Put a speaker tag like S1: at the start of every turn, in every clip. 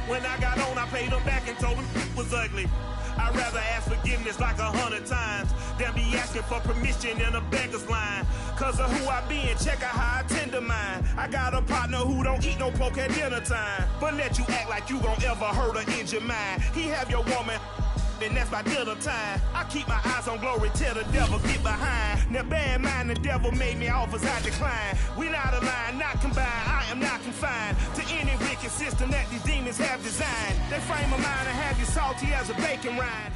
S1: When I got on, I paid them back and told them it was ugly. I'd rather ask forgiveness like 100 times than be asking for permission in a beggar's line. Cause of who I be and check out how I tend to mine. I got a partner who don't eat no pork at dinner time, but let you act like you gon' ever hurt or injure mine. He have your woman, and that's my dinner time. I keep my eyes on glory till the devil get behind. Now bear in mind the devil made me offers I decline. We not aligned, not combined, I am not confined to any wicked system that these demons have designed. They frame a mind and have you salty as a bacon rind.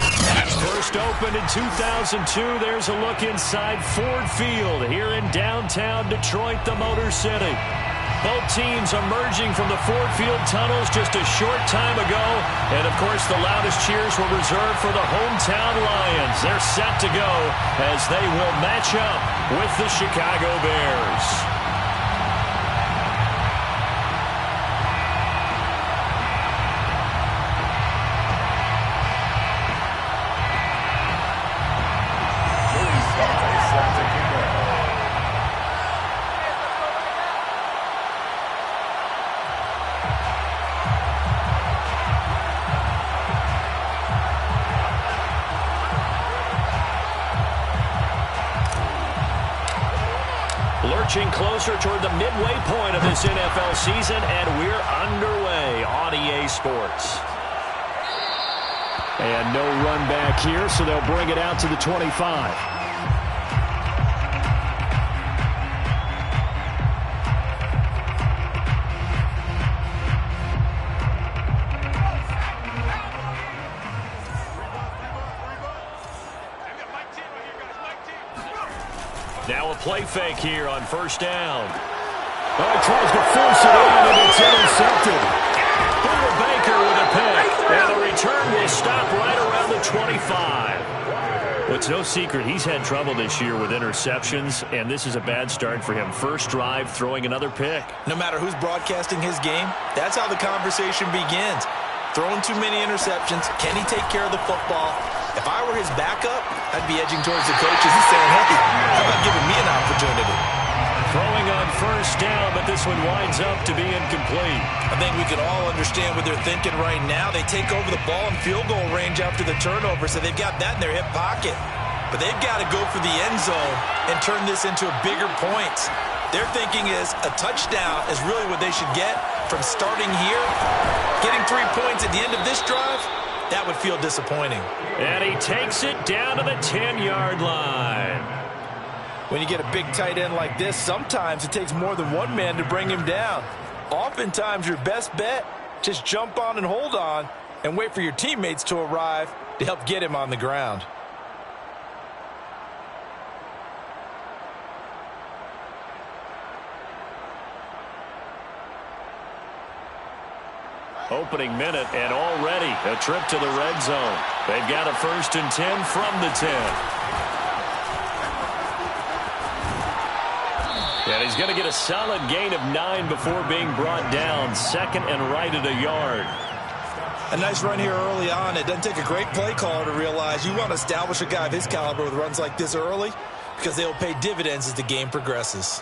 S2: First opened in 2002, there's a look inside Ford Field here in downtown Detroit, the Motor City. Both teams emerging from the Ford Field tunnels just a short time ago. And, of course, the loudest cheers were reserved for the hometown Lions. They're set to go as they will match up with the Chicago Bears. Lurching closer toward the midway point of this NFL season, and we're underway on EA Sports. And no run back here, so they'll bring it out to the 25. Now a play fake here on first down.
S3: Oh, he tries to force it in, and it's intercepted.
S2: Peter Baker with a pick. And the return will stop right around the 25. Well, it's no secret he's had trouble this year with interceptions, and this is a bad start for him. First drive, throwing another pick.
S4: No matter who's broadcasting his game, that's how the conversation begins. Throwing too many interceptions. Can he take care of the football? If I were his backup, I'd be edging towards the coaches and saying, hey, how about giving me an opportunity?
S2: Throwing on first down, but this one winds up to be incomplete.
S4: I think we can all understand what they're thinking right now. They take over the ball in field goal range after the turnover, so they've got that in their hip pocket. But they've got to go for the end zone and turn this into bigger points. Their thinking is a touchdown is really what they should get from starting here. Getting 3 points at the end of this drive, that would feel disappointing.
S2: And he takes it down to the 10-yard line.
S4: When you get a big tight end like this, sometimes it takes more than one man to bring him down. Oftentimes, your best bet, just jump on and hold on and wait for your teammates to arrive to help get him on the ground.
S2: Opening minute, and already a trip to the red zone. They've got a 1st and 10 from the 10. And he's going to get a solid gain of 9 before being brought down. 2nd and right at a yard.
S4: A nice run here early on. It doesn't take a great play caller to realize you want to establish a guy of his caliber with runs like this early because they'll pay dividends as the game progresses.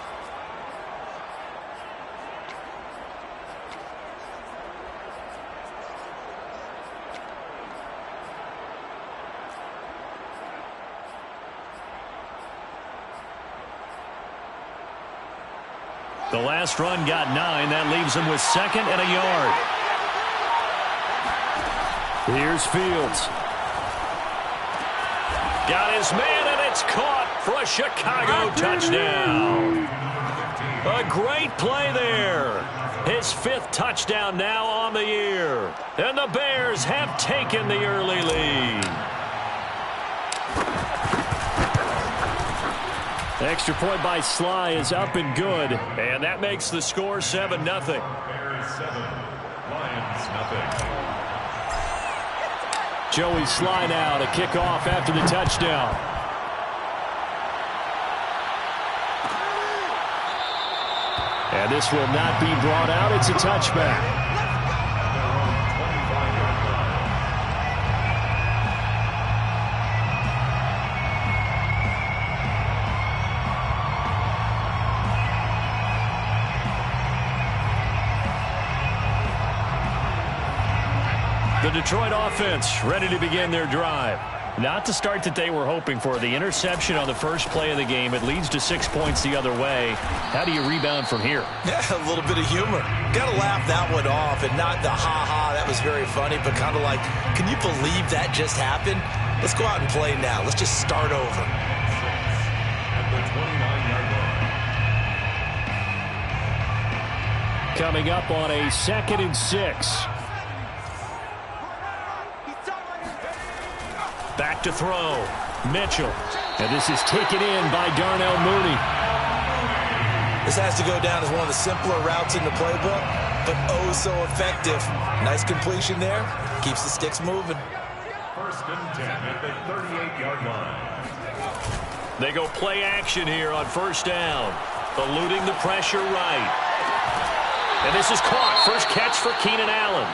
S2: The last run got 9. That leaves him with 2nd and a yard. Here's Fields. Got his man, and it's caught for a Chicago touchdown. A great play there. His 5th touchdown now on the year. And the Bears have taken the early lead. Extra point by Sly is up and good. And that makes the score 7-0.
S5: Bears 7, Lions nothing.
S2: Joey Sly now to kick off after the touchdown. And this will not be brought out. It's a touchback. The Detroit offense ready to begin their drive. Not the start that they were hoping for. The interception on the first play of the game. It leads to 6 points the other way. How do you rebound from here?
S4: Yeah, a little bit of humor. Got to laugh that one off, and not the ha-ha, that was very funny, but kind of like, can you believe that just happened? Let's go out and play now. Let's just start over.
S5: At the 29-yard line.
S2: Coming up on a 2nd and 6. Back to throw. Mitchell. And this is taken in by Darnell Mooney.
S4: This has to go down as one of the simpler routes in the playbook, but oh so effective. Nice completion there. Keeps the sticks moving.
S5: 1st and 10 at the 38-yard line.
S2: They go play action here on 1st down. Eluding the pressure right. And this is caught. First catch for Keenan Allen.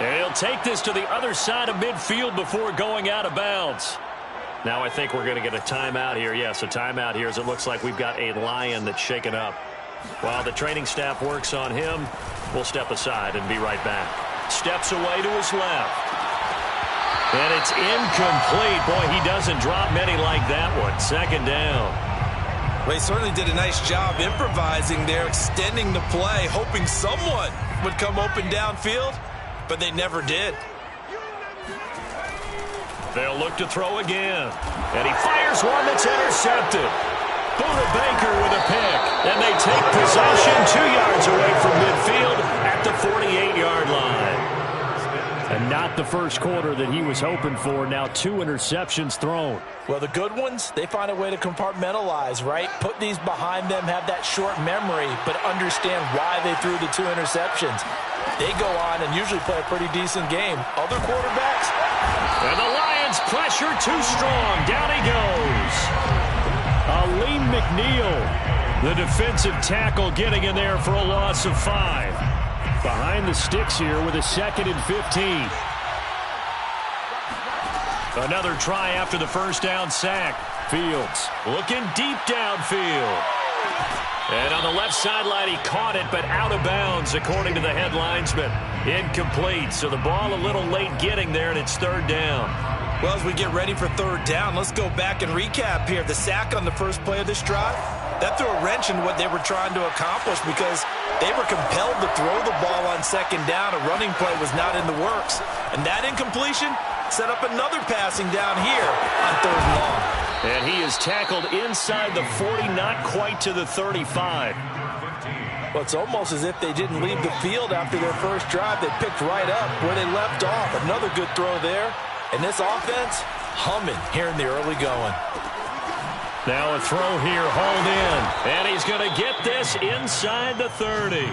S2: And he'll take this to the other side of midfield before going out of bounds. Now I think we're going to get a timeout here. Yes, a timeout here as it looks like we've got a Lion that's shaken up. While the training staff works on him, we'll step aside and be right back. Steps away to his left. And it's incomplete. Boy, he doesn't drop many like that one. 2nd down.
S4: Well, he certainly did a nice job improvising there, extending the play, hoping someone would come open downfield. But they never did.
S2: They'll look to throw again. And he fires one that's intercepted. Buda Baker with a pick. And they take possession 2 yards away from midfield at the 48-yard line. And not the first quarter that he was hoping for. Now 2 interceptions thrown.
S4: Well, the good ones, they find a way to compartmentalize, right? Put these behind them, have that short memory, but understand why they threw the 2 interceptions. They go on and usually play a pretty decent game. Other quarterbacks.
S2: And the Lions pressure too strong. Down he goes. Aleem McNeil, the defensive tackle, getting in there for a loss of 5. Behind the sticks here with a 2nd and 15. Another try after the first down sack. Fields looking deep downfield. And on the left sideline, he caught it, but out of bounds, according to the head linesman. Incomplete, so the ball a little late getting there, and it's 3rd down.
S4: Well, as we get ready for 3rd down, let's go back and recap here. The sack on the first play of this drive, that threw a wrench in what they were trying to accomplish because they were compelled to throw the ball on 2nd down. A running play was not in the works. And that incompletion set up another passing down here on 3rd and long.
S2: And he is tackled inside the 40, not quite to the 35.
S4: Well, it's almost as if they didn't leave the field after their first drive. They picked right up where they left off. Another good throw there. And this offense, humming here in the early going.
S2: Now a throw here, hauled in. And he's going to get this inside the 30.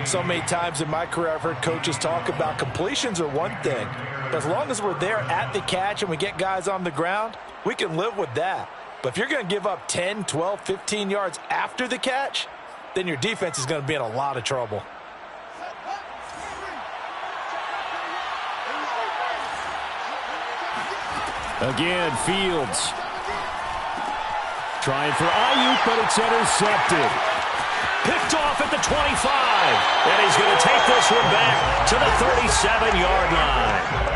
S4: So many times in my career I've heard coaches talk about completions are one thing. But as long as we're there at the catch and we get guys on the ground, we can live with that. But if you're going to give up 10, 12, 15 yards after the catch, then your defense is going to be in a lot of trouble.
S2: Again, Fields. Trying for Ayuk, but it's intercepted. Picked off at the 25. And he's going to take this one back to the 37-yard line.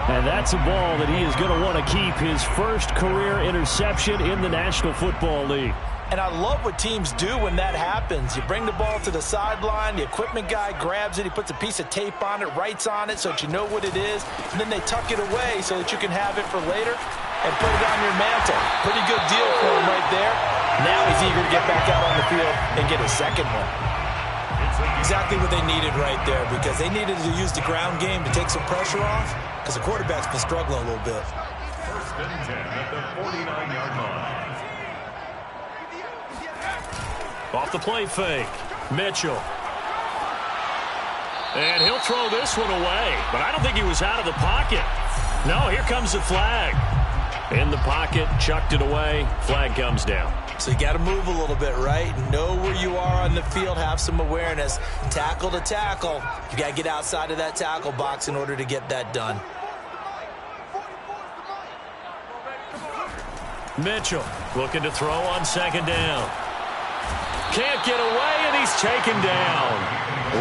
S2: And that's a ball that he is going to want to keep, his first career interception in the National Football League.
S4: And I love what teams do when that happens. You bring the ball to the sideline, the equipment guy grabs it, he puts a piece of tape on it, writes on it so that you know what it is, and then they tuck it away so that you can have it for later and put it on your mantle. Pretty good deal for him right there. Now he's eager to get back out on the field and get his second one. Exactly what they needed right there, because they needed to use the ground game to take some pressure off, because the quarterback's been struggling a little bit.
S5: 1st and 10 at the 49-yard line.
S2: Off the play fake, Mitchell. And he'll throw this one away, but I don't think he was out of the pocket. No, here comes the flag. In the pocket, chucked it away, flag comes down.
S4: So you got to move a little bit, right? Know where you are on the field, have some awareness. Tackle to tackle. You got to get outside of that tackle box in order to get that done.
S2: Mitchell looking to throw on 2nd down. Can't get away, and he's taken down.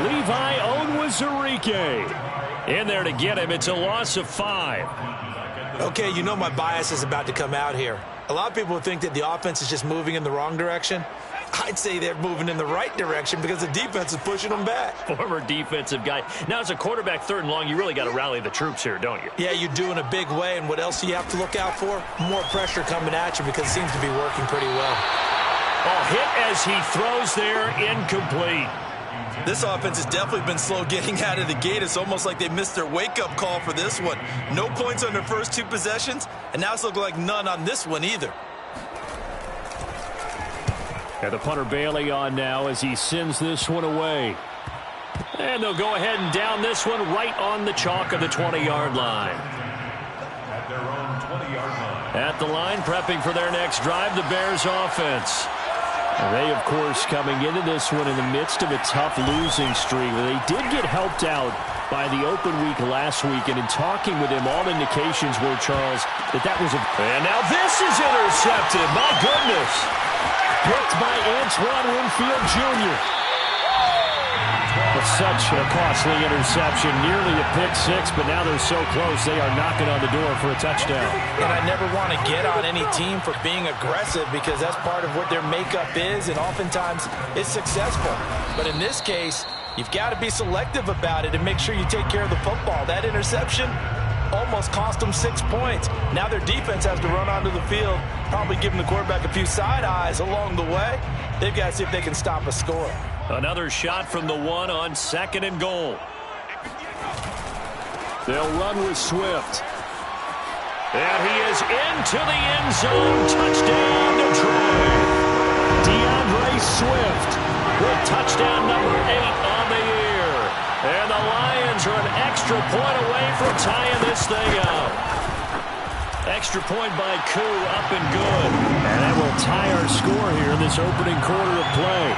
S2: Levi Onwuzurike. In there to get him. It's a loss of 5.
S4: Okay, you know my bias is about to come out here. A lot of people think that the offense is just moving in the wrong direction. I'd say they're moving in the right direction because the defense is pushing them back.
S2: Former defensive guy. Now, as a quarterback, 3rd and long, you really got to rally the troops here, don't you?
S4: Yeah, you do in a big way. And what else do you have to look out for? More pressure coming at you because it seems to be working pretty well.
S2: Oh, hit as he throws there, incomplete.
S4: This offense has definitely been slow getting out of the gate. It's almost like they missed their wake-up call for this one. No points on their first 2 possessions, and now it's looking like none on this one either.
S2: And the punter Bailey on now as he sends this one away. And they'll go ahead and down this one right on the chalk of the 20-yard line.
S5: At their own 20-yard line.
S2: At the line, prepping for their next drive, the Bears offense. And they, of course, coming into this one in the midst of a tough losing streak. They did get helped out by the open week last week, and in talking with him, all indications were, Charles, that was a... And now this is intercepted. My goodness. Picked by Antoine Winfield Jr. But such a costly interception, nearly a pick-6, but now they're so close they are knocking on the door for a touchdown.
S4: And I never want to get on any team for being aggressive because that's part of what their makeup is, and oftentimes it's successful. But in this case, you've got to be selective about it and make sure you take care of the football. That interception almost cost them 6 points. Now their defense has to run onto the field, probably giving the quarterback a few side eyes along the way. They've got to see if they can stop a score.
S2: Another shot from the 1 on 2nd and goal. They'll run with Swift. And he is into the end zone. Touchdown, Detroit. DeAndre Swift with touchdown number 8 on the year. And the Lions are an extra point away from tying this thing up. Extra point by Koo, up and good. And that will tie our score here in this opening quarter of play.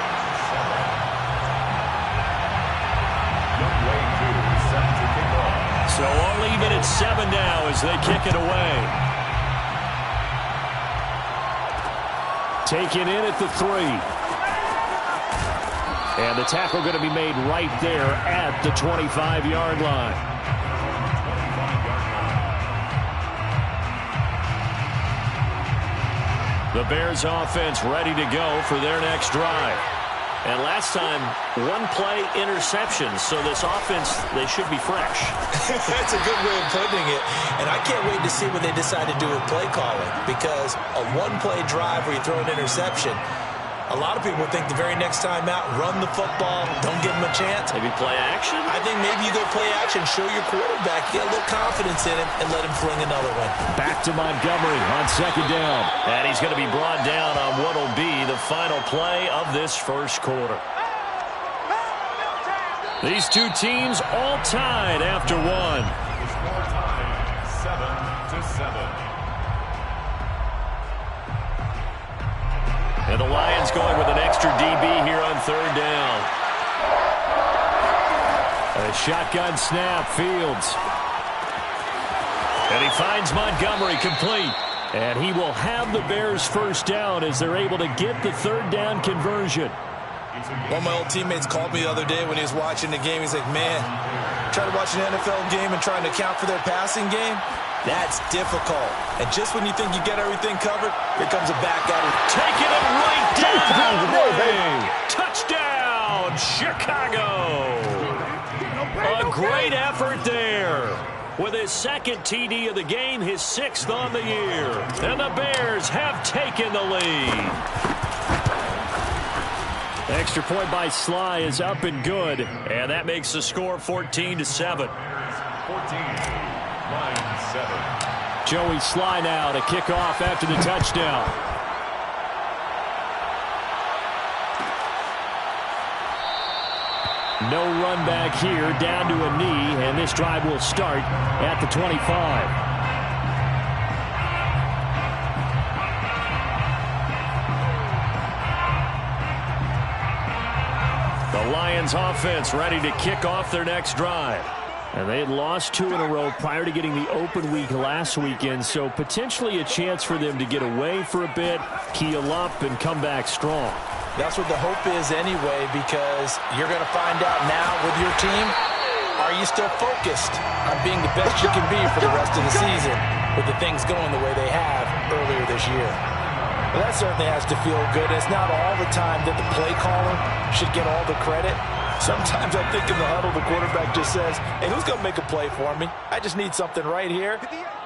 S2: So all even at 7 now as they kick it away. Taken in at the 3. And the tackle going to be made right there at the 25-yard line. The Bears offense ready to go for their next drive. And last time, 1-play interception. So this offense, they should be fresh.
S4: That's a good way of putting it. And I can't wait to see what they decide to do with play calling. Because a 1-play drive where you throw an interception, a lot of people think the very next time out, run the football, don't give them a chance.
S2: Maybe play action?
S4: I think maybe you go play action, show your quarterback, get a little confidence in him, and let him fling another one.
S2: Back to Montgomery on 2nd down. And he's going to be brought down on what will be the final play of this first quarter. These two teams all tied after 1.
S5: The score tied 7-7.
S2: And the Lions going with an extra DB here on 3rd down. A shotgun snap, Fields. And he finds Montgomery complete. And he will have the Bears first down as they're able to get the 3rd down conversion.
S4: One of my old teammates called me the other day when he was watching the game. He's like, man, trying to watch an NFL game and trying to account for their passing game, that's difficult. And just when you think you get everything covered, here comes a back at it.
S2: Taking it right down the road. Touchdown, Chicago. A great effort there. With his 2nd TD of the game, his 6th on the year. And the Bears have taken the lead. Extra point by Sly is up and good. And that makes the score 14-7.
S5: 14, 9-7.
S2: Joey Sly now to kick off after the touchdown. No run back here, down to a knee, and this drive will start at the 25. The Lions offense ready to kick off their next drive. And they had lost 2 in a row prior to getting the open week last weekend, so potentially a chance for them to get away for a bit, heal up, and come back strong.
S4: That's what the hope is anyway, because you're going to find out now with your team, Are you still focused on being the best you can be for the rest of the season with the things going the way they have earlier this year? Well, that certainly has to feel good. It's not all the time that the play caller should get all the credit. Sometimes I think in the huddle, the quarterback just says, hey, who's going to make a play for me? I just need something right here.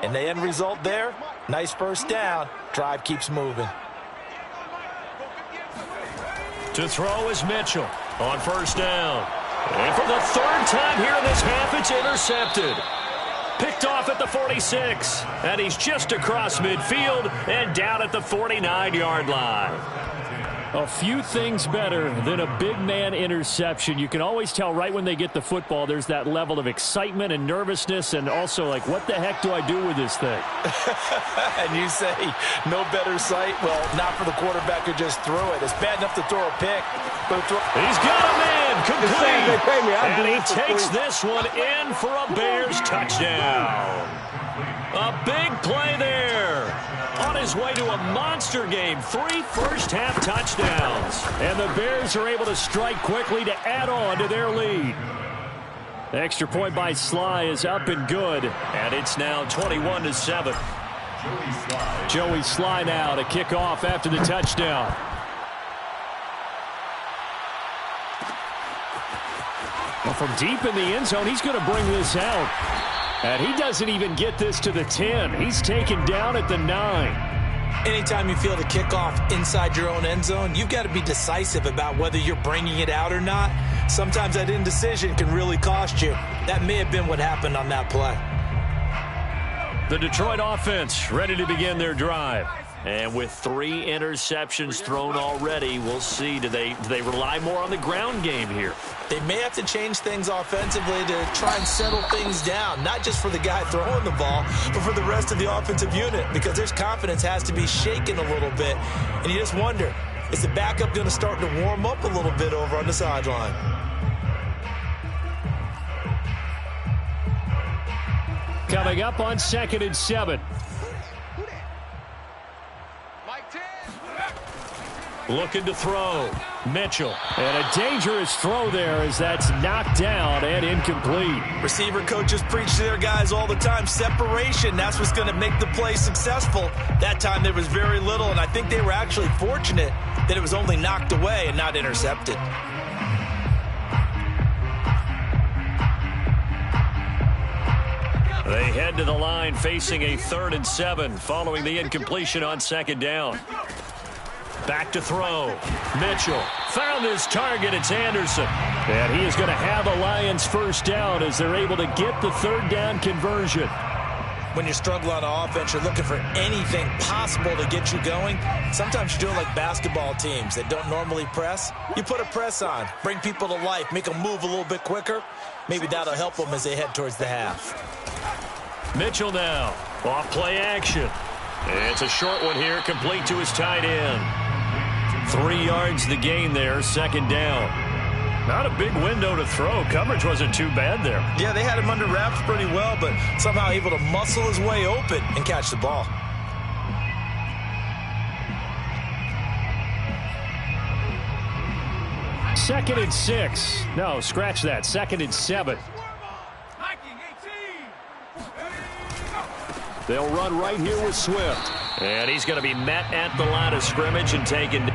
S4: And the end result there, nice first down. Drive keeps moving.
S2: To throw is Mitchell on first down. And for the third time here in this half, it's intercepted. Picked off at the 46. And he's just across midfield and down at the 49-yard line. A few things better than a big man interception. You can always tell right when they get the football, there's that level of excitement and nervousness, and also like, what the heck do I do with this thing?
S4: And you say, no better sight? Well, not for the quarterback who just threw it. It's bad enough to throw a pick.
S2: He's got a man complete. And he takes this one in for a Bears touchdown. A big play there. On his way to a monster game, 3 first-half touchdowns. And the Bears are able to strike quickly to add on to their lead. The extra point by Sly is up and good. And it's now 21-7. Joey Sly now to kick off after the touchdown. Well, from deep in the end zone, he's going to bring this out. And he doesn't even get this to the 10. He's taken down at the 9.
S4: Anytime you feel the kickoff inside your own end zone, you've got to be decisive about whether you're bringing it out or not. Sometimes that indecision can really cost you. That may have been what happened on that play.
S2: The Detroit offense ready to begin their drive. And with 3 interceptions thrown already, we'll see. Do they rely more on the ground game here?
S4: They may have to change things offensively to try and settle things down, not just for the guy throwing the ball, but for the rest of the offensive unit, because their confidence has to be shaken a little bit. And you just wonder, is the backup going to start to warm up a little bit over on the sideline?
S2: Coming up on 2nd and 7. Looking to throw. Mitchell. And a dangerous throw there as that's knocked down and incomplete.
S4: Receiver coaches preach to their guys all the time. Separation, that's what's going to make the play successful. That time there was very little, and I think they were actually fortunate that it was only knocked away and not intercepted.
S2: They head to the line facing a 3rd and 7 following the incompletion on 2nd down. Back to throw. Mitchell found his target. It's Anderson. And he is going to have a Lions first down as they're able to get the 3rd down conversion.
S4: When you struggle on offense, you're looking for anything possible to get you going. Sometimes you're doing like basketball teams that don't normally press. You put a press on, bring people to life, make them move a little bit quicker. Maybe that'll help them as they head towards the half.
S2: Mitchell now. Off play action. It's a short one here, complete to his tight end. 3 yards the gain there, 2nd down. Not a big window to throw. Coverage wasn't too bad there.
S4: Yeah, they had him under wraps pretty well, but somehow able to muscle his way open and catch the ball.
S2: Second and 6. No, scratch that. 2nd and 7. They'll run right here with Swift. And he's going to be met at the line of scrimmage and taken.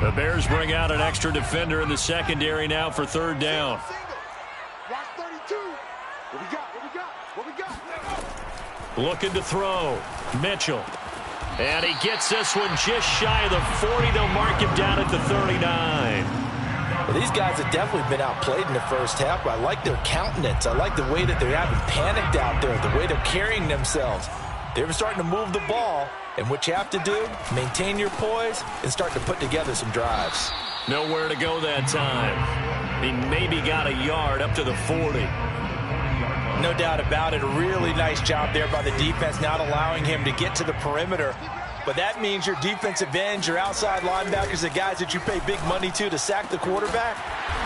S2: The Bears bring out an extra defender in the secondary now for 3rd down. Looking to throw. Mitchell. And he gets this one just shy of the 40. They'll mark him down at the 39.
S4: Well, these guys have definitely been outplayed in the first half, but I like their countenance. I like the way that they're having panicked out there, the way they're carrying themselves. They're starting to move the ball, and what you have to do, maintain your poise and start to put together some drives.
S2: Nowhere to go that time. He maybe got a yard up to the 40.
S4: No doubt about it. A really nice job there by the defense, not allowing him to get to the perimeter. But that means your defensive ends, your outside linebackers, the guys that you pay big money to sack the quarterback,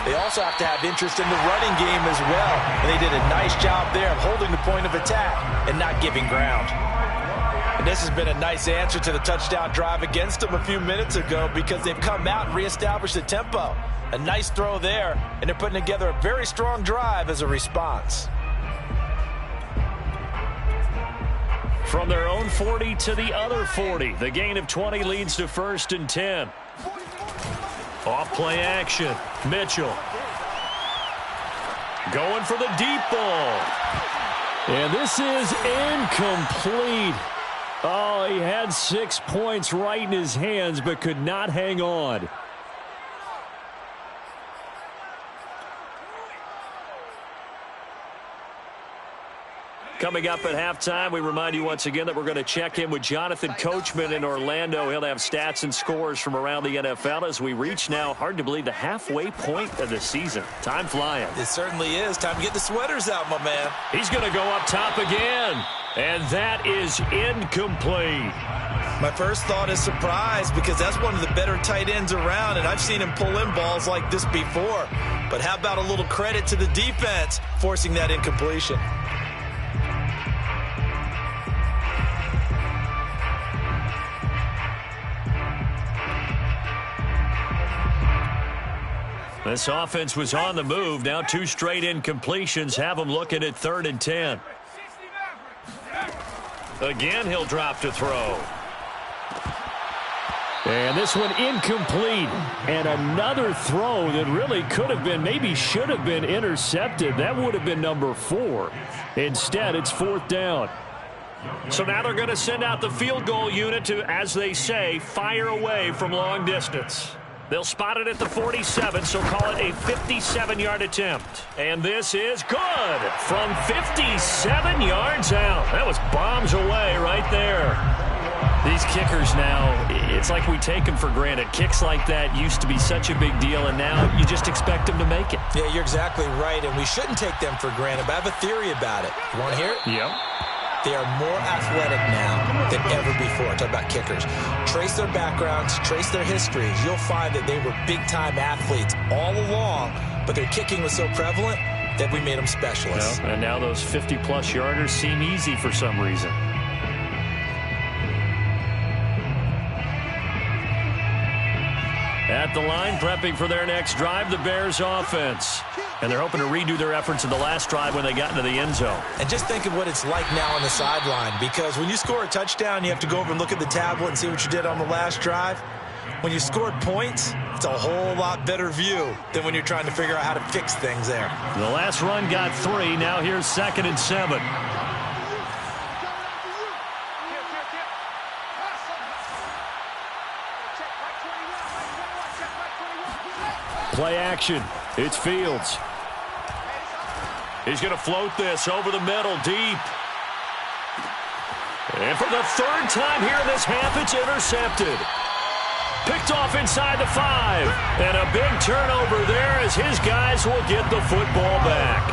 S4: they also have to have interest in the running game as well. And they did a nice job there of holding the point of attack and not giving ground. And this has been a nice answer to the touchdown drive against them a few minutes ago because they've come out and reestablished the tempo. A nice throw there, and they're putting together a very strong drive as a response.
S2: From their own 40 to the other 40. The gain of 20 leads to 1st and 10. Off play action. Mitchell. Going for the deep ball. And this is incomplete. Oh, he had 6 points right in his hands but could not hang on. Coming up at halftime, we remind you once again that we're going to check in with Jonathan Coachman in Orlando. He'll have stats and scores from around the NFL as we reach now, hard to believe, the halfway point of the season. Time flying.
S4: It certainly is. Time to get the sweaters out, my man.
S2: He's going to go up top again. And that is incomplete.
S4: My first thought is surprise because that's one of the better tight ends around, and I've seen him pull in balls like this before. But how about a little credit to the defense forcing that incompletion?
S2: This offense was on the move. Now 2 straight incompletions have them looking at 3rd and 10. Again, he'll drop to throw. And this one incomplete. And another throw that really could have been, maybe should have been intercepted. That would have been number 4. Instead, it's 4th down. So now they're going to send out the field goal unit to, as they say, fire away from long distance. They'll spot it at the 47, so call it a 57-yard attempt. And this is good from 57 yards out. That was bombs away right there. These kickers now, it's like we take them for granted. Kicks like that used to be such a big deal, and now you just expect them to make it.
S4: Yeah, you're exactly right, and we shouldn't take them for granted, but I have a theory about it. You want to hear it?
S2: Yep.
S4: They are more athletic now than ever before. Talk about kickers. Trace their backgrounds, trace their histories. You'll find that they were big-time athletes all along, but their kicking was so prevalent that we made them specialists.
S2: Well, and now those 50-plus yarders seem easy for some reason. At the line, prepping for their next drive, the Bears offense. And they're hoping to redo their efforts in the last drive when they got into the end zone.
S4: And just think of what it's like now on the sideline, because when you score a touchdown, you have to go over and look at the tablet and see what you did on the last drive. When you scored points, it's a whole lot better view than when you're trying to figure out how to fix things there.
S2: The last run got 3. Now here's 2nd and 7. Play action. It's Fields. He's going to float this over the middle, deep. And for the 3rd time here in this half, it's intercepted. Picked off inside the 5. And a big turnover there as his guys will get the football back.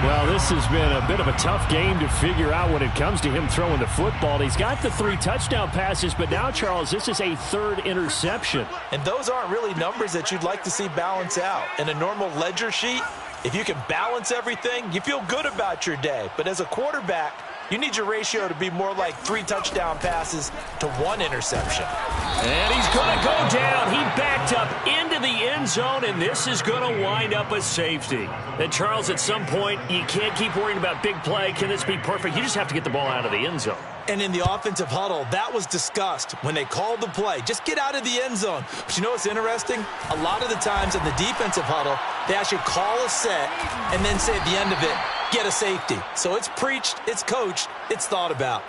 S2: Well, this has been a bit of a tough game to figure out when it comes to him throwing the football. He's got the 3 touchdown passes, but now, Charles, this is a 3rd interception.
S4: And those aren't really numbers that you'd like to see balance out. In a normal ledger sheet, if you can balance everything, you feel good about your day. But as a quarterback, you need your ratio to be more like 3 touchdown passes to 1 interception.
S2: And he's going to go down. He backed up into the end zone, and this is going to wind up a safety. And, Charles, at some point, you can't keep worrying about big play. Can this be perfect? You just have to get the ball out of the end zone.
S4: And in the offensive huddle, that was discussed when they called the play. Just get out of the end zone. But you know what's interesting? A lot of the times in the defensive huddle, they actually call a set and then say at the end of it, get a safety. So it's preached, it's coached, it's thought about.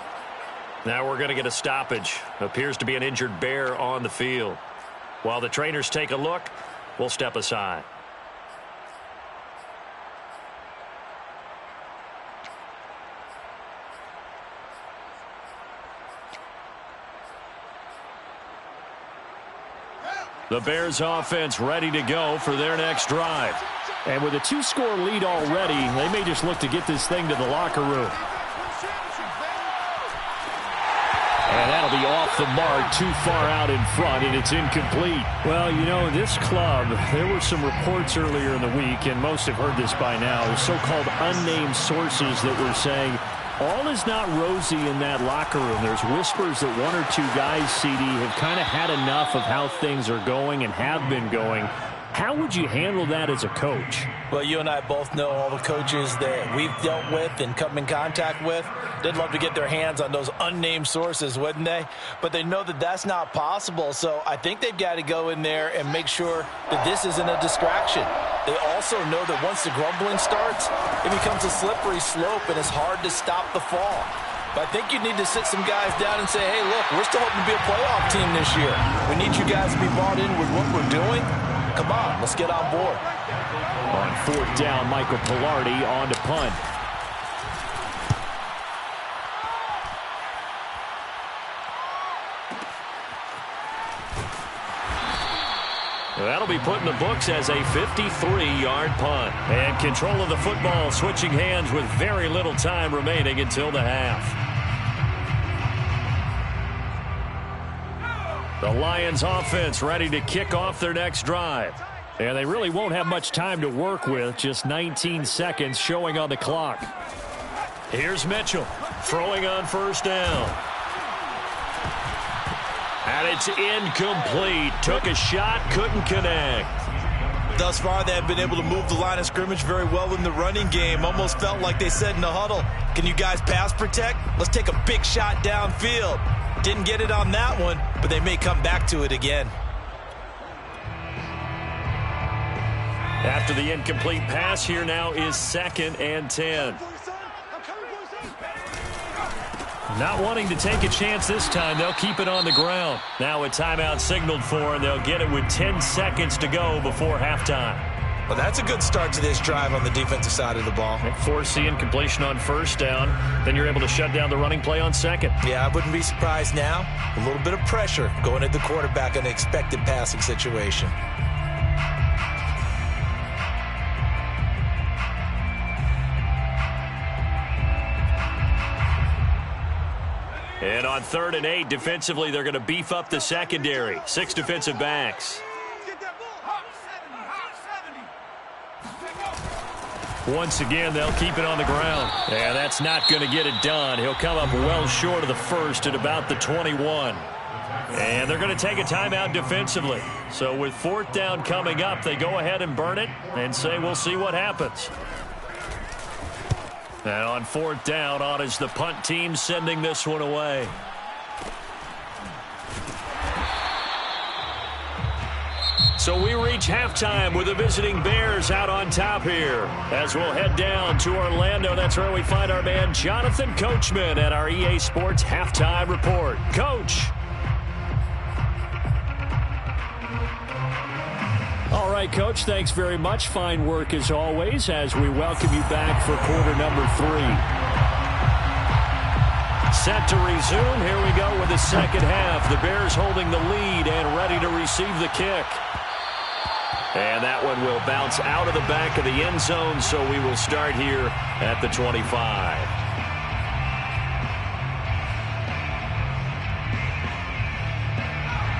S2: Now we're going to get a stoppage. Appears to be an injured Bear on the field. While the trainers take a look, we'll step aside. The Bears offense ready to go for their next drive.
S3: And with a 2-score lead already, they may just look to get this thing to the locker room. And that'll be off the mark, too far out in front, and it's incomplete. Well, you know, this club, there were some reports earlier in the week, and most have heard this by now, the so-called unnamed sources that were saying all is not rosy in that locker room. There's whispers that one or two guys, CD, have kind of had enough of how things are going and have been going. How would you handle that as a coach?
S4: Well, you and I both know all the coaches that we've dealt with and come in contact with. They'd love to get their hands on those unnamed sources, wouldn't they? But they know that that's not possible, so I think they've got to go in there and make sure that this isn't a distraction. They also know that once the grumbling starts, it becomes a slippery slope, and it's hard to stop the fall. But I think you need to sit some guys down and say, hey, look, we're still hoping to be a playoff team this year. We need you guys to be bought in with what we're doing. Come on, let's get on board.
S3: On 4th down, Michael Pilardi on to punt.
S2: That'll be put in the books as a 53-yard punt. And control of the football switching hands with very little time remaining until the half. The Lions offense ready to kick off their next drive. And they really won't have much time to work with, just 19 seconds showing on the clock. Here's Mitchell throwing on 1st down. And it's incomplete. Took a shot, couldn't connect.
S4: Thus far, they have been able to move the line of scrimmage very well in the running game. Almost felt like they said in the huddle, can you guys pass protect? Let's take a big shot downfield. Didn't get it on that one, but they may come back to it again.
S2: After the incomplete pass, here now is 2nd and 10. Not wanting to take a chance this time, they'll keep it on the ground. Now a timeout signaled for, and they'll get it with 10 seconds to go before halftime.
S4: Well, that's a good start to this drive on the defensive side of the ball.
S2: Force the incompletion on 1st down. Then you're able to shut down the running play on 2nd.
S4: Yeah, I wouldn't be surprised now. A little bit of pressure going at the quarterback in an expected passing situation.
S2: And on 3rd and 8, defensively, they're going to beef up the secondary. 6 defensive backs. Once again, they'll keep it on the ground. Yeah, that's not going to get it done. He'll come up well short of the 1st at about the 21. And they're going to take a timeout defensively. So with 4th down coming up, they go ahead and burn it and say we'll see what happens. And on 4th down, on is the punt team sending this one away. So we reach halftime with the visiting Bears out on top here. As we'll head down to Orlando, that's where we find our man Jonathan Coachman at our EA Sports Halftime Report. Coach. All right, Coach, thanks very much. Fine work as always as we welcome you back for quarter number 3. Set to resume. Here we go with the second half. The Bears holding the lead and ready to receive the kick. And that one will bounce out of the back of the end zone, so we will start here at the 25.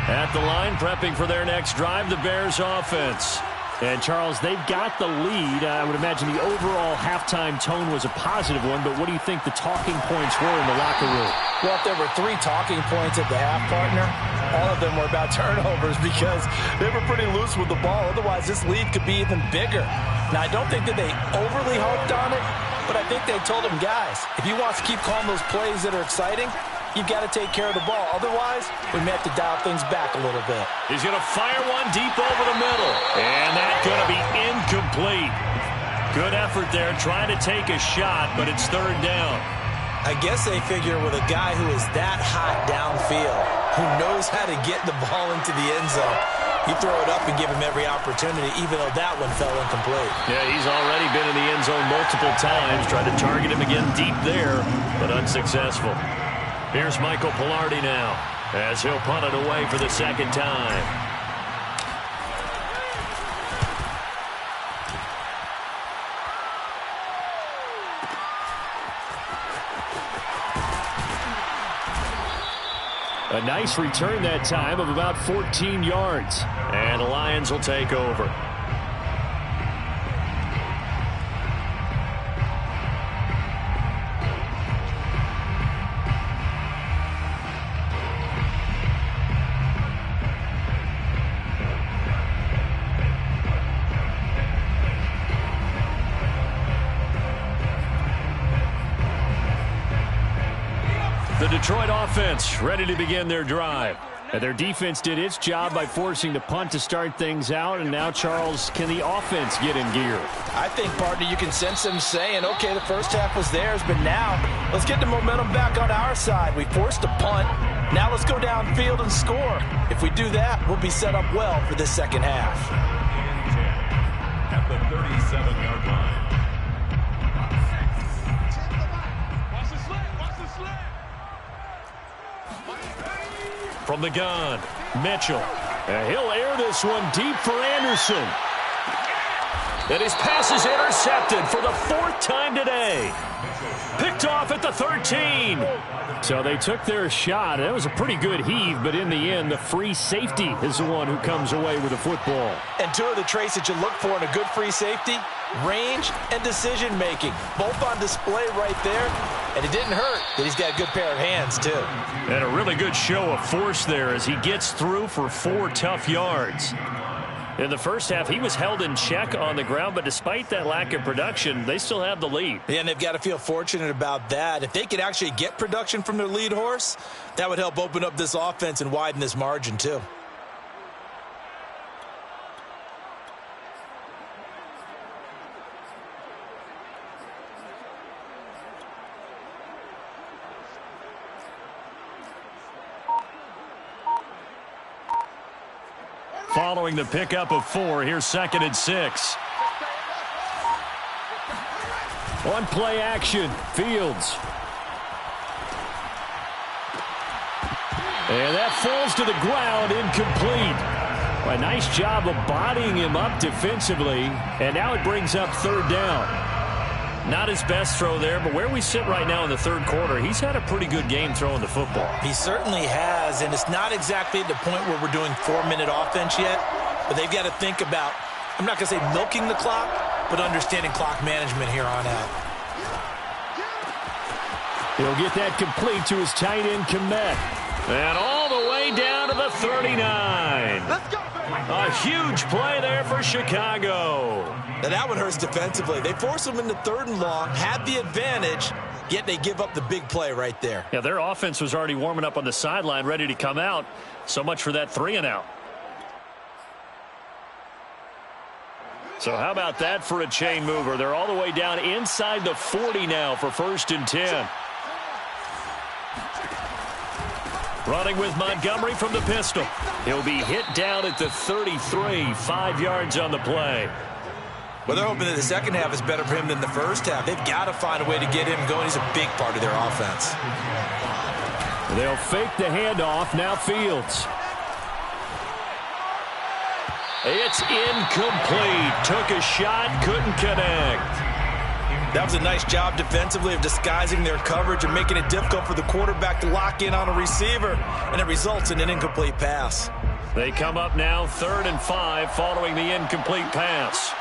S2: At the line, prepping for their next drive, the Bears offense.
S3: And, Charles, they've got the lead. I would imagine the overall halftime tone was a positive one, but what do you think the talking points were in the locker room?
S4: Well, if there were 3 talking points at the half, partner, all of them were about turnovers because they were pretty loose with the ball. Otherwise, this lead could be even bigger. Now, I don't think that they overly harped on it, but I think they told them, guys, if you want to keep calling those plays that are exciting, you've got to take care of the ball. Otherwise, we may have to dial things back a little bit.
S2: He's going to fire one deep over the middle. And that's going to be incomplete. Good effort there, trying to take a shot, but it's 3rd down.
S4: I guess they figure with a guy who is that hot downfield, who knows how to get the ball into the end zone, you throw it up and give him every opportunity, even though that one fell incomplete.
S2: Yeah, he's already been in the end zone multiple times, tried to target him again deep there, but unsuccessful. Here's Michael Pilardi now, as he'll punt it away for the 2nd time. A nice return that time of about 14 yards. And the Lions will take over. The Detroit offense ready to begin their drive. And their defense did its job by forcing the punt to start things out. And now, Charles, can the offense get in gear?
S4: I think, partner, you can sense them saying, okay, the first half was theirs, but now let's get the momentum back on our side. We forced a punt. Now let's go downfield and score. If we do that, we'll be set up well for this second half.
S5: At the 37-yard line.
S2: From the gun, Mitchell. And he'll air this one deep for Anderson. And his pass is intercepted for the 4th time today. Picked off at the 13. So they took their shot. That was a pretty good heave, but in the end, the free safety is the one who comes away with the football.
S4: And two of the traits that you look for in a good free safety, range and decision-making. Both on display right there. And it didn't hurt that he's got a good pair of hands, too.
S2: And a really good show of force there as he gets through for 4 tough yards. In the first half, he was held in check on the ground, but despite that lack of production, they still have the lead.
S4: Yeah, and they've got to feel fortunate about that. If they could actually get production from their lead horse, that would help open up this offense and widen this margin, too.
S2: Following the pickup of 4, here's 2nd and 6. On play action, Fields. And that falls to the ground, incomplete. A nice job of bodying him up defensively, and now it brings up 3rd down. Not his best throw there, but where we sit right now in the 3rd quarter, he's had a pretty good game throwing the football.
S4: He certainly has, and it's not exactly at the point where we're doing 4-minute offense yet, but they've got to think about, I'm not going to say milking the clock, but understanding clock management here on out.
S2: He'll get that complete to his tight end, Kmet. And all the way down to the 39. Let's go, baby. A huge play there for Chicago.
S4: Now that one hurts defensively. They force him into 3rd and long, had the advantage, yet they give up the big play right there.
S2: Yeah, their offense was already warming up on the sideline, ready to come out. So much for that 3-and-out. So how about that for a chain mover? They're all the way down inside the 40 now for 1st and 10. Running with Montgomery from the pistol. He'll be hit down at the 33, 5 yards on the play.
S4: Well, they're hoping that the second half is better for him than the first half. They've got to find a way to get him going. He's a big part of their offense.
S2: They'll fake the handoff. Now Fields. It's incomplete. Took a shot, couldn't connect.
S4: That was a nice job defensively of disguising their coverage and making it difficult for the quarterback to lock in on a receiver, and it results in an incomplete pass.
S2: They come up now 3rd and 5 following the incomplete pass.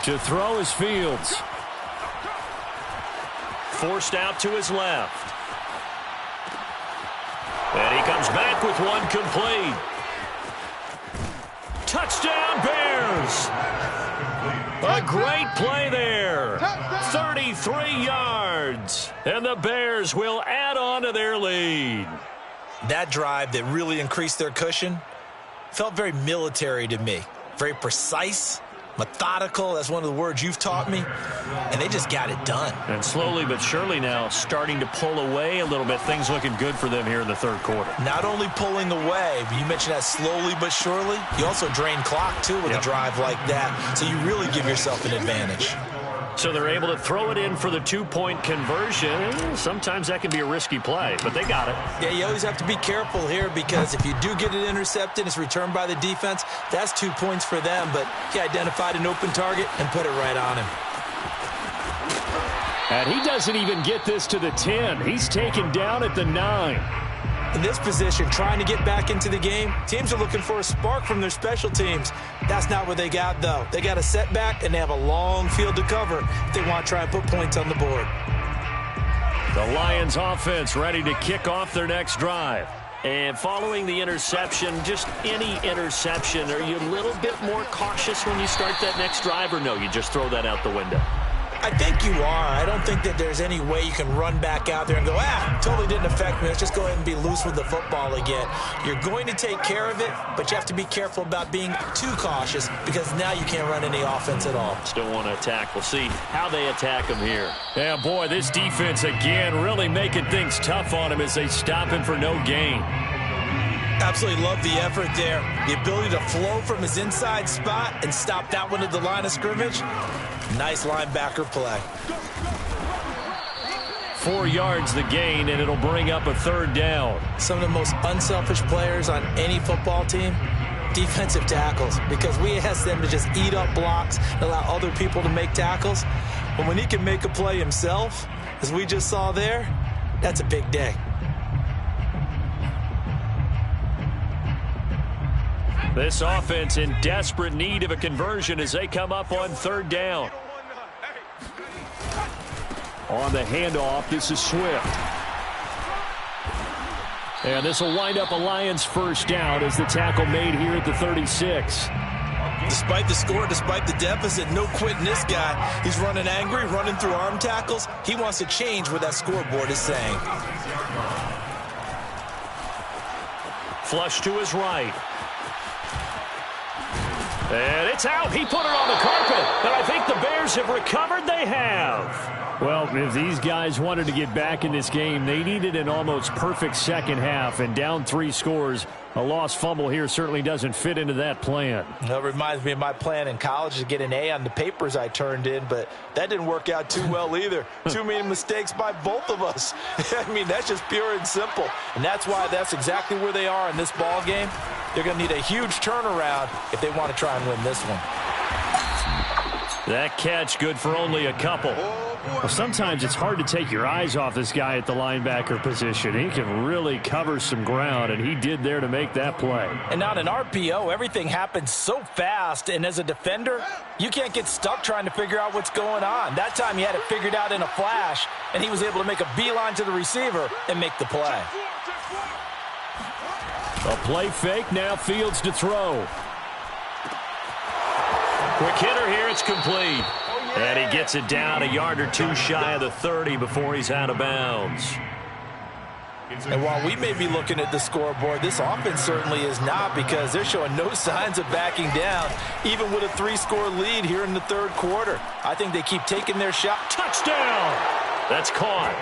S2: To throw is Fields. Forced out to his left. And he comes back with one complete. Touchdown, Bears! A great play there. 33 yards. And the Bears will add on to their lead.
S4: That drive that really increased their cushion felt very military to me. Very precise, methodical. That's one of the words you've taught me. And they just got it done.
S2: And slowly but surely now starting to pull away a little bit. Things looking good for them here in the 3rd quarter.
S4: Not only pulling away, but you mentioned that slowly but surely. You also drain clock, too, with a drive like that. So you really give yourself an advantage.
S2: So they're able to throw it in for the two-point conversion. Sometimes that can be a risky play, but they got it.
S4: Yeah, you always have to be careful here because if you do get it intercepted, it's returned by the defense, that's 2 points for them. But he identified an open target and put it right on him.
S3: And he doesn't even get this to the 10. He's taken down at the 9.
S4: In this position, trying to get back into the game, teams are looking for a spark from their special teams. That's not what they got, though. They got a setback, and they have a long field to cover if they want to try and put points on the board.
S2: The Lions offense ready to kick off their next drive. And following the interception, just any interception, are you a little bit more cautious when you start that next drive, or no, you just throw that out the window?
S4: I think you are. I don't think that there's any way you can run back out there and go, totally didn't affect me. Let's just go ahead and be loose with the football again. You're going to take care of it, but you have to be careful about being too cautious because now you can't run any offense at all.
S2: Still want to attack. We'll see how they attack him here. Yeah, boy, this defense again really making things tough on him as they stop him for no gain.
S4: Absolutely love the effort there. The ability to flow from his inside spot and stop that one at the line of scrimmage. Nice linebacker play.
S2: 4 yards the gain, and it'll bring up a third down.
S4: Some of the most unselfish players on any football team, defensive tackles, because we ask them to just eat up blocks and allow other people to make tackles. But when he can make a play himself, as we just saw there, that's a big day.
S2: This offense in desperate need of a conversion as they come up on third down.
S3: On the handoff, this is Swift. And this will wind up a Lions first down as the tackle made here at the 36.
S4: Despite the score, despite the deficit, no quitting this guy. He's running angry, running through arm tackles. He wants to change what that scoreboard is saying.
S2: Flush to his right. And it's out. He put it on the carpet. And I think the Bears have recovered. They have.
S3: Well, if these guys wanted to get back in this game, they needed an almost perfect second half. And down 3 scores, a lost fumble here certainly doesn't fit into that plan.
S4: That reminds me of my plan in college to get an A on the papers I turned in, but that didn't work out too well either. Too many mistakes by both of us. I mean, that's just pure and simple. And that's why that's exactly where they are in this ball game. They're going to need a huge turnaround if they want to try and win this one.
S2: That catch good for only a couple.
S3: Well, sometimes it's hard to take your eyes off this guy at the linebacker position. He can really cover some ground, and he did there to make that play.
S4: And on an RPO, everything happens so fast, and as a defender, you can't get stuck trying to figure out what's going on. That time he had it figured out in a flash, and he was able to make a beeline to the receiver and make the play.
S3: A play fake, now Fields to throw.
S2: Quick hitter here, it's complete. And he gets it down a yard or 2 shy of the 30 before he's out of bounds.
S4: And while we may be looking at the scoreboard, this offense certainly is not, because they're showing no signs of backing down, even with a 3-score lead here in the third quarter. I think they keep taking their shot.
S2: Touchdown! That's caught.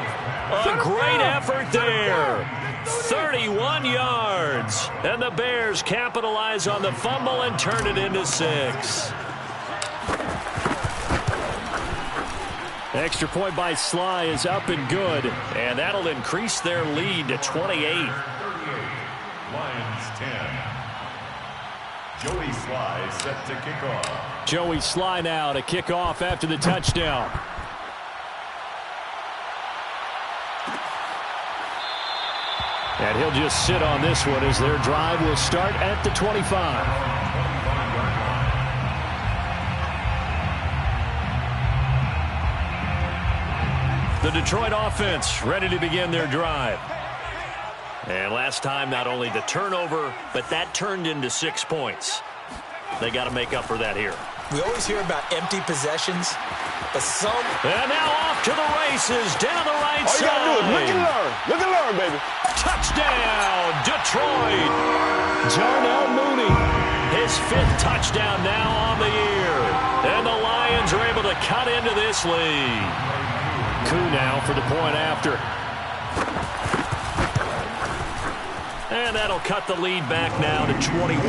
S2: A great effort there. 31 yards. And the Bears capitalize on the fumble and turn it into 6.
S3: Extra point by Sly is up and good.
S2: And that'll increase their lead to 28.
S5: Lions 10. Joey Sly set to kick off.
S3: Joey Sly now to kick off after the touchdown. And he'll just sit on this one as their drive will start at the 25.
S2: The Detroit offense ready to begin their drive. And last time, not only the turnover, but that turned into 6 points. They got to make up for that here.
S4: We always hear about empty possessions, but some...
S2: And now off to the races, down the right side.
S6: All you got to do is look and learn. Look and learn, baby.
S2: Touchdown, Detroit.
S3: Darnell Mooney.
S2: His 5th touchdown now on the year. And the Lions are able to cut into this lead.
S3: Coup now for the point after.
S2: And that'll cut the lead back now to 21.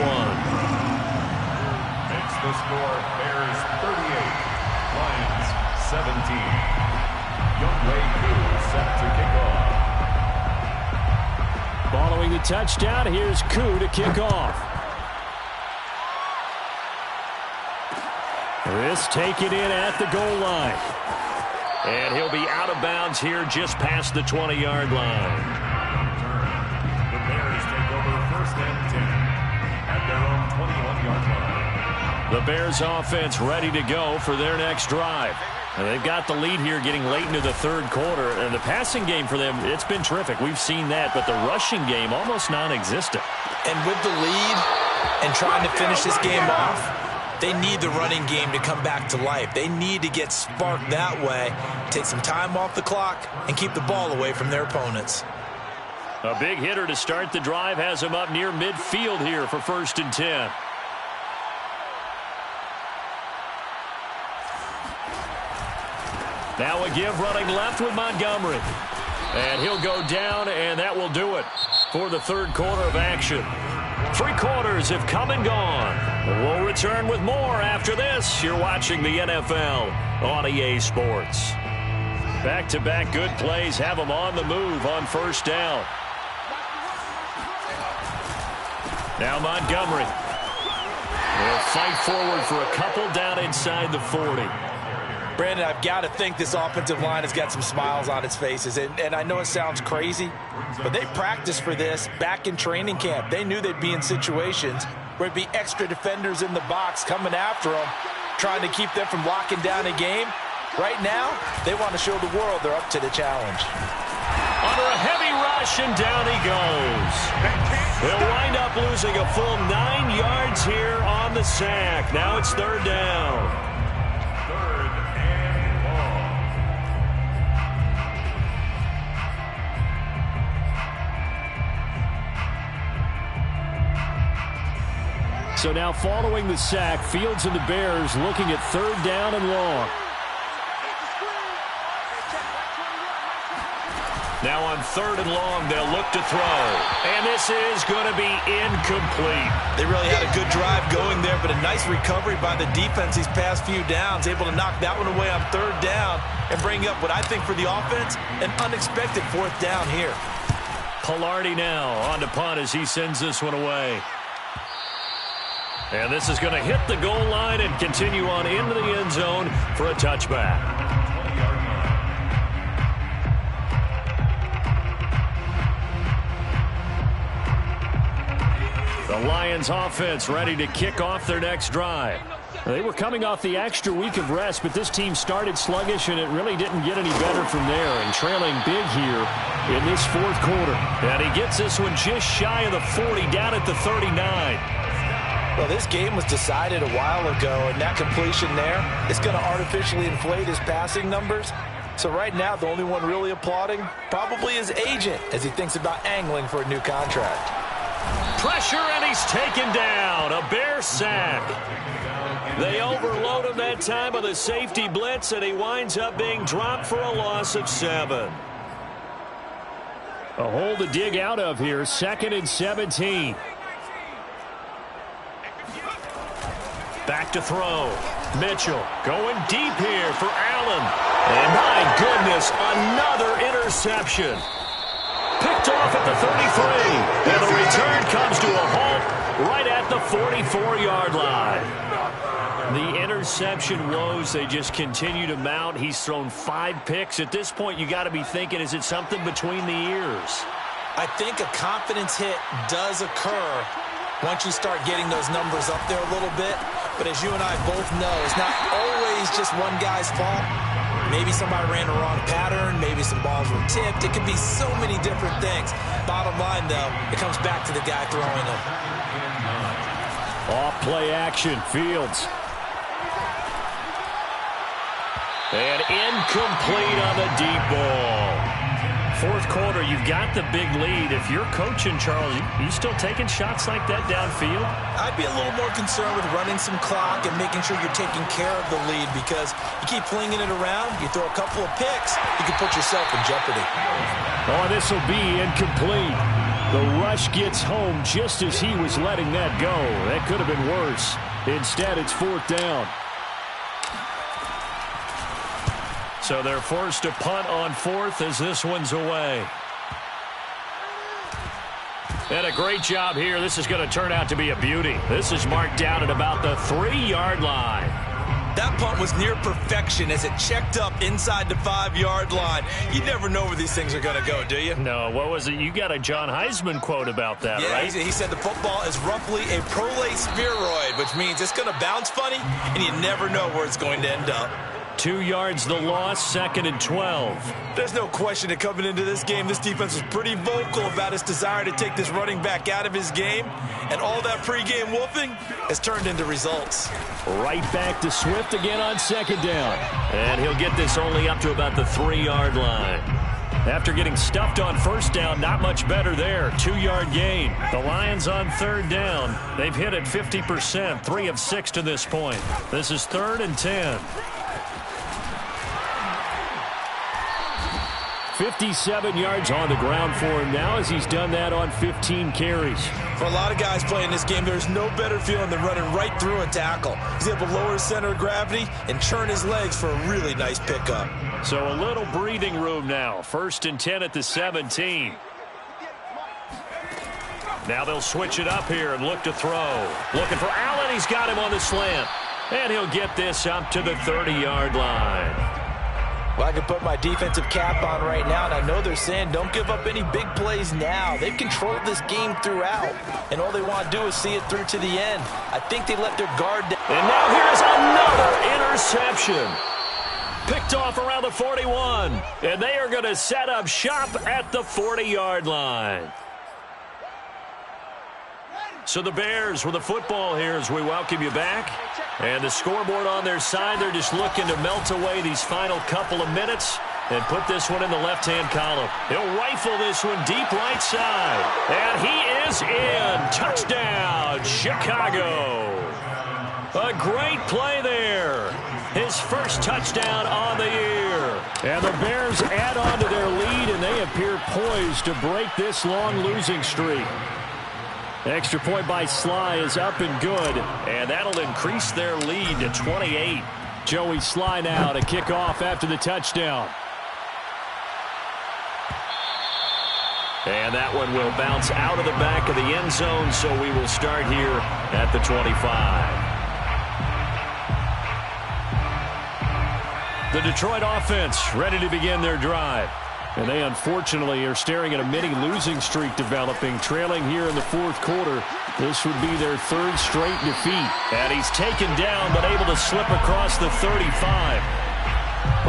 S5: Makes the score Bears 38, Lions set to kick off.
S2: Following the touchdown, here's Koo to kick off. This taken in at the goal line. And he'll be out of bounds here just past the 20-yard line.
S5: The Bears take over 1st and 10 at their own 21-yard line.
S2: The Bears offense ready to go for their next drive. And they've got the lead here getting late into the 3rd quarter. And the passing game for them, it's been terrific. We've seen that. But the rushing game, almost non-existent.
S4: And with the lead and trying to finish this game off, they need the running game to come back to life. They need to get sparked that way, take some time off the clock, and keep the ball away from their opponents.
S2: A big hitter to start the drive has him up near midfield here for 1st and 10. Now a give running left with Montgomery. And he'll go down, and that will do it for the 3rd quarter of action. 3 quarters have come and gone. We'll return with more after this. You're watching the NFL on EA Sports. Back-to-back good plays have them on the move on 1st down. Now Montgomery will fight forward for a couple down inside the 40.
S4: Brandon, I've got to think this offensive line has got some smiles on its faces. And I know it sounds crazy, but they practiced for this back in training camp. They knew they'd be in situations where it'd be extra defenders in the box coming after them, trying to keep them from locking down a game. Right now, they want to show the world they're up to the challenge.
S2: Under a heavy rush, and down he goes. They'll wind up losing a full 9 yards here on the sack. Now it's 3rd down. So now following the sack, Fields and the Bears looking at 3rd down and long. Now on 3rd and long, they'll look to throw. And this is going to be incomplete.
S4: They really had a good drive going there, but a nice recovery by the defense these past few downs, able to knock that one away on 3rd down and bring up what I think for the offense, an unexpected 4th down here.
S2: Pilardi now on to punt as he sends this one away. And this is going to hit the goal line and continue on into the end zone for a touchback. The Lions offense ready to kick off their next drive. They were coming off the extra week of rest, but this team started sluggish, and it really didn't get any better from there, and trailing big here in this 4th quarter. And he gets this one just shy of the 40, down at the 39.
S4: Well, this game was decided a while ago, and that completion there is going to artificially inflate his passing numbers. So right now, the only one really applauding probably his agent as he thinks about angling for a new contract.
S2: Pressure, and he's taken down. A Bear sack. They overload him that time with a safety blitz, and he winds up being dropped for a loss of 7. A hole to dig out of here, 2nd and 17. Back to throw. Mitchell going deep here for Allen. And my goodness, another interception. Picked off at the 33. And the return comes to a halt right at the 44-yard line. The interception woes, they just continue to mount. He's thrown 5 picks. At this point, you got to be thinking, is it something between the ears?
S4: I think a confidence hit does occur once you start getting those numbers up there a little bit. But as you and I both know, it's not always just one guy's fault. Maybe somebody ran the wrong pattern. Maybe some balls were tipped. It could be so many different things. Bottom line, though, it comes back to the guy throwing them.
S2: Off play action, Fields. And incomplete on the deep ball. 4th quarter, you've got the big lead. If you're coaching, Charles, you still taking shots like that downfield?
S4: I'd be a little more concerned with running some clock and making sure you're taking care of the lead, because you keep flinging it around, you throw a couple of picks, you can put yourself in jeopardy.
S2: Oh, this will be incomplete. The rush gets home just as he was letting that go. That could have been worse. Instead, it's 4th down. So they're forced to punt on fourth as this one's away. And a great job here. This is going to turn out to be a beauty. This is marked down at about the 3-yard line.
S4: That punt was near perfection as it checked up inside the 5-yard line. You never know where these things are going to go, do you?
S2: No, what was it? You got a John Heisman quote about that,
S4: yeah,
S2: right?
S4: He said the football is roughly a prolate spheroid, which means it's going to bounce funny, and you never know where it's going to end up.
S2: 2 yards the loss, 2nd and 12.
S4: There's no question that coming into this game, this defense was pretty vocal about its desire to take this running back out of his game, and all that pregame wolfing has turned into results.
S2: Right back to Swift again on 2nd down. And he'll get this only up to about the 3-yard line. After getting stuffed on 1st down, not much better there. 2-yard gain. The Lions on 3rd down. They've hit it 50%, 3 of 6 to this point. This is 3rd and 10. 57 yards on the ground for him now as he's done that on 15 carries.
S4: For a lot of guys playing this game, there's no better feeling than running right through a tackle. He's able to lower his center of gravity and churn his legs for a really nice pickup.
S2: So a little breathing room now. 1st and 10 at the 17. Now they'll switch it up here and look to throw. Looking for Allen. He's got him on the slant. And he'll get this up to the 30-yard line.
S4: Well, I can put my defensive cap on right now, and I know they're saying don't give up any big plays now. They've controlled this game throughout, and all they want to do is see it through to the end. I think they let their guard down.
S2: And now here's another interception. Picked off around the 41, and they are going to set up shop at the 40-yard line. So the Bears with the football here as we welcome you back. And the scoreboard on their side, they're just looking to melt away these final couple of minutes and put this one in the left-hand column. He'll rifle this one deep right side. And he is in. Touchdown, Chicago. A great play there. His first touchdown on the year. And the Bears add on to their lead, and they appear poised to break this long losing streak. Extra point by Sly is up and good, and that'll increase their lead to 28. Joey Sly now to kick off after the touchdown. And that one will bounce out of the back of the end zone, so we will start here at the 25. The Detroit offense ready to begin their drive. And they unfortunately are staring at a mini losing streak developing, trailing here in the 4th quarter. This would be their 3rd straight defeat. And he's taken down but able to slip across the 35.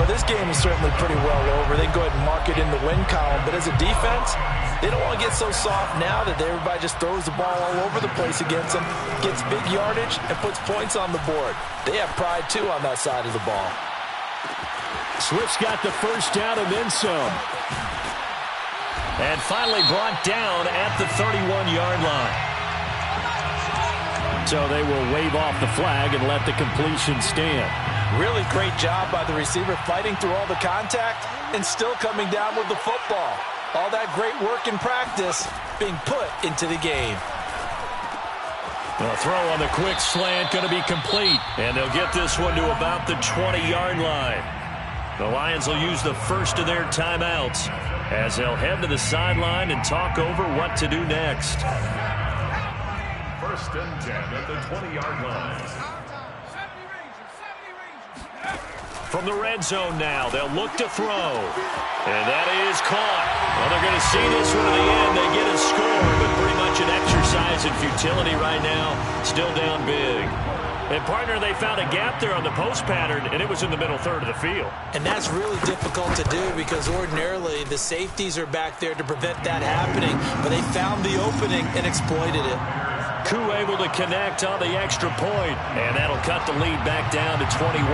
S4: Well, this game is certainly pretty well over. They can go ahead and mark it in the win column. But as a defense, they don't want to get so soft now that everybody just throws the ball all over the place against them, gets big yardage, and puts points on the board. They have pride, too, on that side of the ball.
S2: Swift's got the 1st down and then some. And finally brought down at the 31-yard line. So they will wave off the flag and let the completion stand.
S4: Really great job by the receiver fighting through all the contact and still coming down with the football. All that great work in practice being put into the game.
S2: A throw on the quick slant going to be complete. And they'll get this one to about the 20-yard line. The Lions will use the first of their timeouts as they'll head to the sideline and talk over what to do next.
S5: 1st and 10 at the 20-yard line.
S2: From the red zone now, they'll look to throw. And that is caught. Well, they're going to see this one to the end. They get a score, but pretty much an exercise in futility right now. Still down big. And, partner, they found a gap there on the post pattern, and it was in the middle 3rd of the field.
S4: And that's really difficult to do because ordinarily the safeties are back there to prevent that happening. But they found the opening and exploited it.
S2: Koo able to connect on the extra point, and that'll cut the lead back down to 21.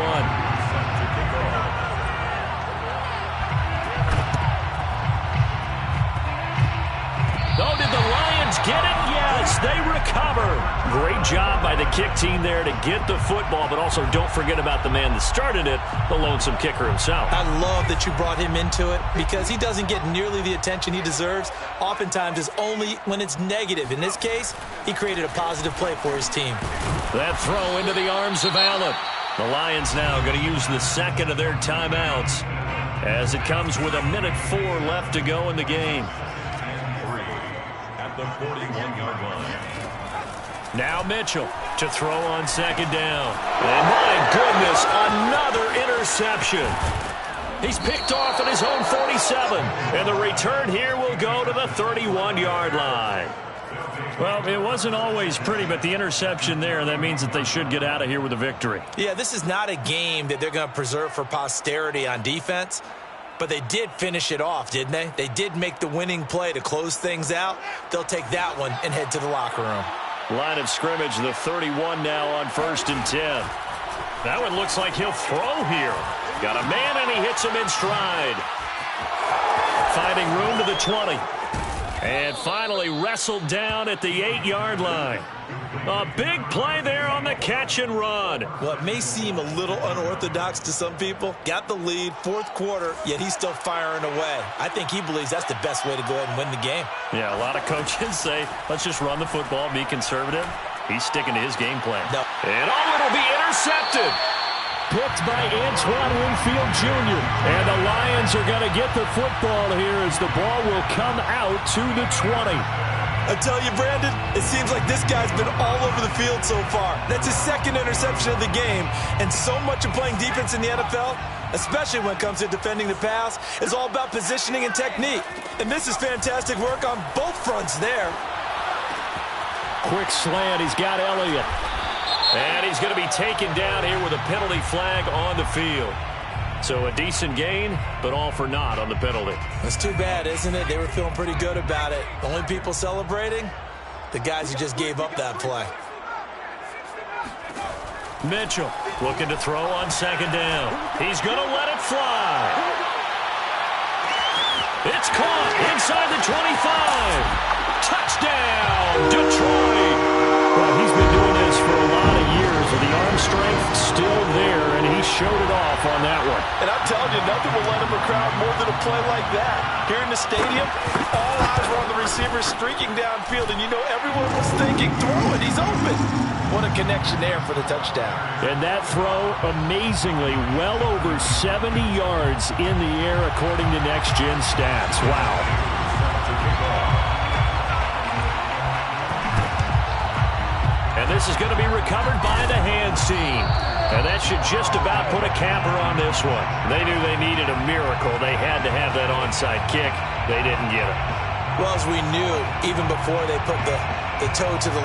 S2: Oh, did the Lions get it? Yes, they recover. Great job by the kick team there to get the football, but also don't forget about the man that started it, the lonesome kicker himself.
S4: I love that you brought him into it because he doesn't get nearly the attention he deserves. Oftentimes it's only when it's negative. In this case, he created a positive play for his team.
S2: That throw into the arms of Allen. The Lions now going to use the second of their timeouts as it comes with 1:04 left to go in the game.
S5: At the 41-yard line.
S2: Now Mitchell to throw on second down. And my goodness, another interception. He's picked off at his own 47. And the return here will go to the 31-yard line. Well, it wasn't always pretty, but the interception there, that means that they should get out of here with a victory.
S4: Yeah, this is not a game that they're going to preserve for posterity on defense, but they did finish it off, didn't they? They did make the winning play to close things out. They'll take that one and head to the locker room.
S2: Line of scrimmage, the 31 now on 1st and 10. That one looks like he'll throw here. Got a man, and he hits him in stride. Finding room to the 20. And finally wrestled down at the 8-yard line. A big play there on the catch and run.
S4: Well, it may seem a little unorthodox to some people. Got the lead, 4th quarter, yet he's still firing away. I think he believes that's the best way to go ahead and win the game.
S2: Yeah, a lot of coaches say, let's just run the football, be conservative. He's sticking to his game plan.
S4: No.
S2: And it'll be intercepted. Picked by Antoine Winfield Jr. And the Lions are going to get the football here as the ball will come out to the 20.
S4: I tell you, Brandon, it seems like this guy's been all over the field so far. That's his 2nd interception of the game. And so much of playing defense in the NFL, especially when it comes to defending the pass, is all about positioning and technique. And this is fantastic work on both fronts there.
S2: Quick slant. He's got Elliott. And he's going to be taken down here with a penalty flag on the field. So a decent gain, but all for naught on the penalty.
S4: That's too bad, isn't it? They were feeling pretty good about it. The only people celebrating, the guys who just gave up that play.
S2: Mitchell looking to throw on second down. He's going to let it fly. It's caught inside the 25. Touchdown, Detroit. Well, he's been doing this for a lot of years with the arm strength still there, and he showed it off on that one.
S4: And I'm telling you, nothing will let him a crowd more than a play like that. Here in the stadium, all eyes were on the receiver streaking downfield, and you know everyone was thinking, throw it, he's open. What a connection there for the touchdown.
S2: And that throw, amazingly, well over 70 yards in the air according to Next Gen Stats. Wow. And this is going to be recovered by the hands team. And that should just about put a capper on this one. They knew they needed a miracle. They had to have that onside kick. They didn't get it.
S4: Well, as we knew, even before they put the toe to the